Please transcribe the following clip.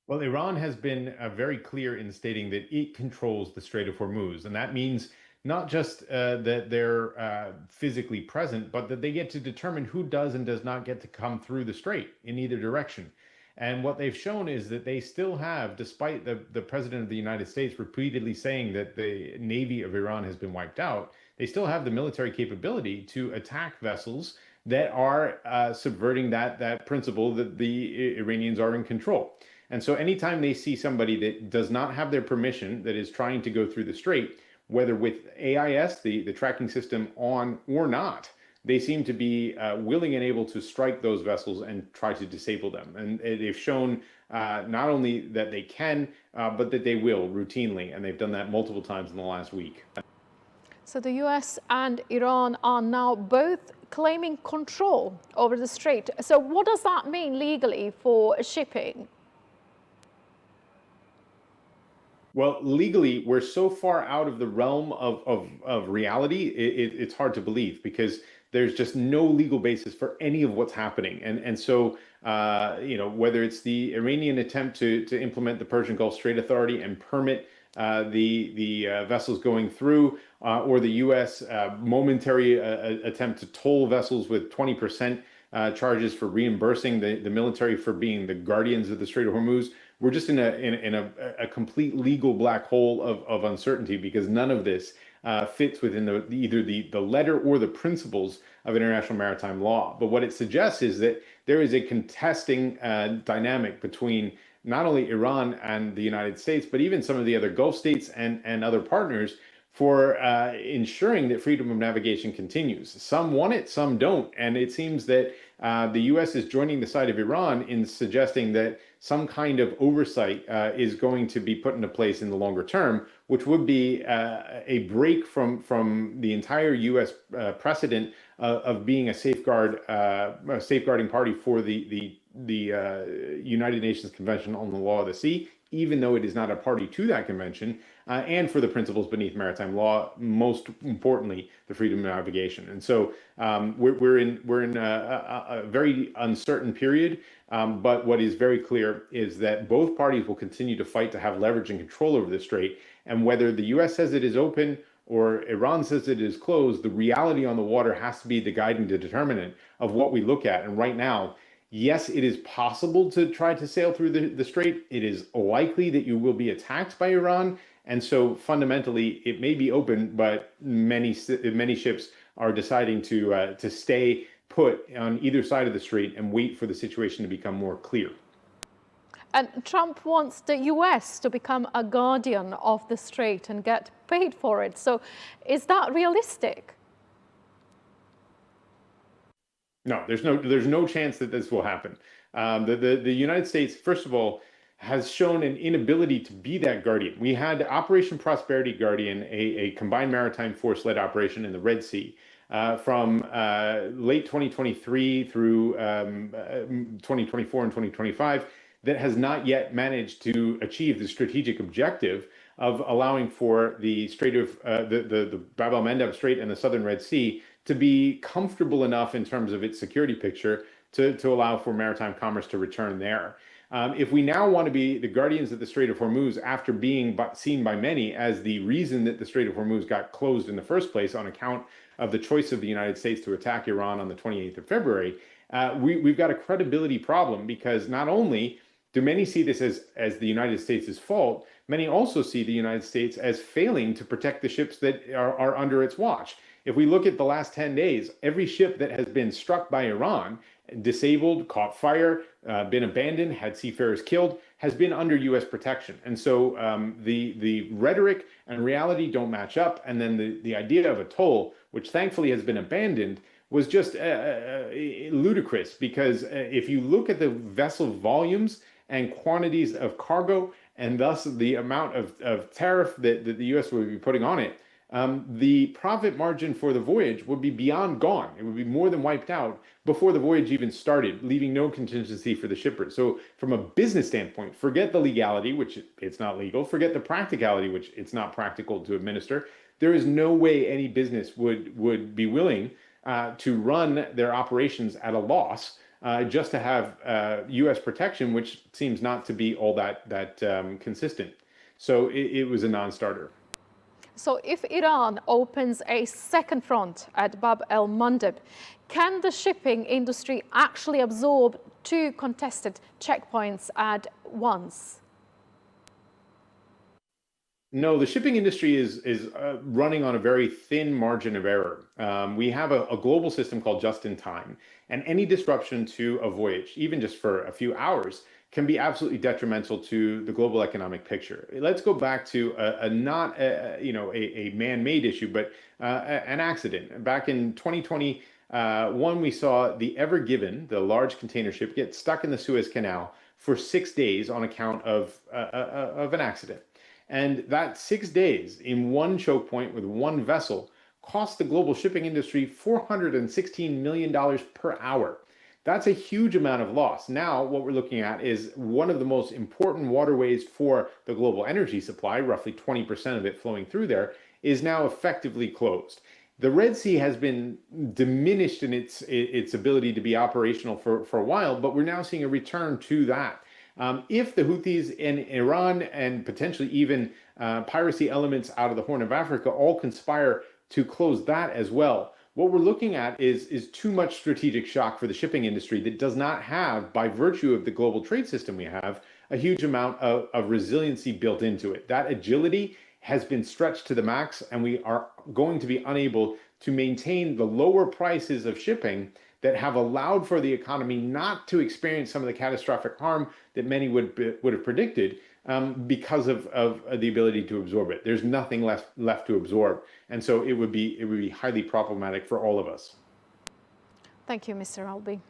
Well, Iran has been very clear in stating that it controls the Strait of Hormuz, and that means not just that they're physically present, but that they get to determine who does and does not get to come through the strait in either direction. And what they've shown is that they still have, despite the President of the United States repeatedly saying that the Navy of Iran has been wiped out, they still have the military capability to attack vessels that are subverting that principle that the Iranians are in control. And so anytime they see somebody that does not have their permission, that is trying to go through the strait, whether with AIS, the tracking system, on or not, they seem to be willing and able to strike those vessels and try to disable them. And they've shown not only that they can, but that they will routinely. And they've done that multiple times in the last week. So the US and Iran are now both claiming control over the strait. So what does that mean legally for shipping? Well, legally, we're so far out of the realm of reality, it's hard to believe because there's just no legal basis for any of what's happening. And so, whether it's the Iranian attempt to implement the Persian Gulf Strait Authority and permit the vessels going through, or the U.S. Momentary attempt to toll vessels with 20% charges for reimbursing the military for being the guardians of the Strait of Hormuz. We're just in a complete legal black hole of uncertainty because none of this fits within either the letter or the principles of international maritime law. But what it suggests is that there is a contesting dynamic between not only Iran and the United States, but even some of the other Gulf states and other partners for ensuring that freedom of navigation continues. Some want it, some don't. And it seems that the U.S. is joining the side of Iran in suggesting that some kind of oversight is going to be put into place in the longer term, which would be a break from the entire U.S. Precedent of being a safeguarding party for the United Nations Convention on the Law of the Sea, even though it is not a party to that convention, and for the principles beneath maritime law, most importantly, the freedom of navigation. And so we're in a very uncertain period. But what is very clear is that both parties will continue to fight to have leverage and control over the strait. And whether the U.S. says it is open or Iran says it is closed, the reality on the water has to be the guiding determinant of what we look at. And right now, yes, it is possible to try to sail through the strait. It is likely that you will be attacked by Iran. And so fundamentally, it may be open, but many ships are deciding to stay put on either side of the strait and wait for the situation to become more clear. And Trump wants the US to become a guardian of the strait and get paid for it. So is that realistic? No, there's no chance that this will happen. The United States, first of all, has shown an inability to be that guardian. We had Operation Prosperity Guardian, a combined maritime force-led operation in the Red Sea from late 2023 through 2024 and 2025 that has not yet managed to achieve the strategic objective of allowing for the Strait of the Bab el-Mandeb Strait and the Southern Red Sea to be comfortable enough in terms of its security picture to allow for maritime commerce to return there. If we now want to be the guardians of the Strait of Hormuz after being seen by many as the reason that the Strait of Hormuz got closed in the first place on account of the choice of the United States to attack Iran on the 28th of February, we've got a credibility problem because not only do many see this as the United States' fault, many also see the United States as failing to protect the ships that are under its watch. If we look at the last 10 days, every ship that has been struck by Iran, disabled, caught fire, been abandoned, had seafarers killed, has been under U.S. protection. And so the rhetoric and reality don't match up. And then the idea of a toll, which thankfully has been abandoned, was just ludicrous because if you look at the vessel volumes and quantities of cargo and thus the amount of tariff that the U.S. would be putting on it, the profit margin for the voyage would be beyond gone. It would be more than wiped out before the voyage even started, leaving no contingency for the shippers. So from a business standpoint, forget the legality, which it's not legal, forget the practicality, which it's not practical to administer. There is no way any business would be willing to run their operations at a loss just to have U.S. protection, which seems not to be all that consistent. So it was a non-starter. So if Iran opens a second front at Bab el-Mandeb, can the shipping industry actually absorb two contested checkpoints at once? No, the shipping industry is running on a very thin margin of error. We have a global system called just in time, and any disruption to a voyage, even just for a few hours, can be absolutely detrimental to the global economic picture. Let's go back to not a man-made issue, but an accident. Back in 2021, we saw the Ever Given, the large container ship, get stuck in the Suez Canal for 6 days on account of an accident. And that 6 days in one choke point with one vessel cost the global shipping industry $416 million per hour. That's a huge amount of loss. Now, what we're looking at is one of the most important waterways for the global energy supply, roughly 20% of it flowing through there, is now effectively closed. The Red Sea has been diminished in its ability to be operational for a while, but we're now seeing a return to that. If the Houthis in Iran and potentially even piracy elements out of the Horn of Africa all conspire to close that as well, what we're looking at is too much strategic shock for the shipping industry that does not have, by virtue of the global trade system we have, a huge amount of resiliency built into it. That agility has been stretched to the max, and we are going to be unable to maintain the lower prices of shipping that have allowed for the economy not to experience some of the catastrophic harm that many would have predicted because of the ability to absorb it. There's nothing left to absorb, and so it would be highly problematic for all of us. Thank you, Mr. Ralby.